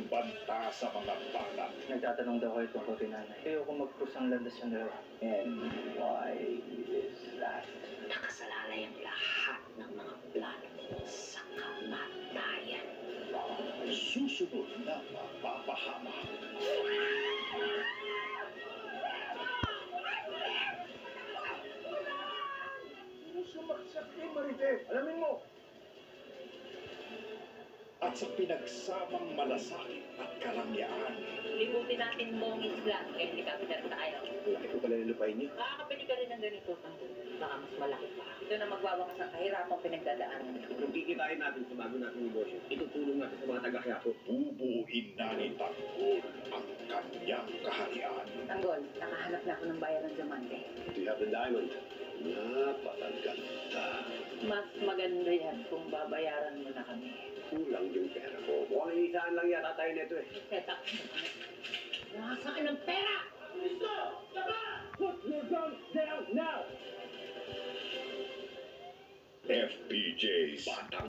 banta sa mga balat. Nagtatanong daw kayo tungkol kay nanay. Ayoko mag-cross ang landas yung dalawa. And why is that? Nakasalalay ang lahat ng mga plano mo sa kamatayan. Susunod na mapapahama. Sumaksak kay Marite. Alamin mo. At sa pinagsamang malasakit at karangyaan. Libutin natin buong isla, kaya hindi kami tayo. Laki ko pala yung lupain niyo. Makakapili ka rin ng ganito, baka mas malaki pa. Ito na magwawakas ang kahirapang pinagdadaanan. Kung kikitain natin sa bago nating negosyo, itutulong natin sa mga taga-Quiapo. Bubuin na ni Tanggol ang kanyang kaharian. Tanggol, nakahanap na ako ng bayan ng diamante. Do you have the diamond? Napakaganda. Mas maganda yan kung babayaran mo na kami. Kulang yung pera ko. Mukhang isaan lang yata tayo nito eh. Tetak, nakasaan ng pera! Put your guns down now! FPJ's Batang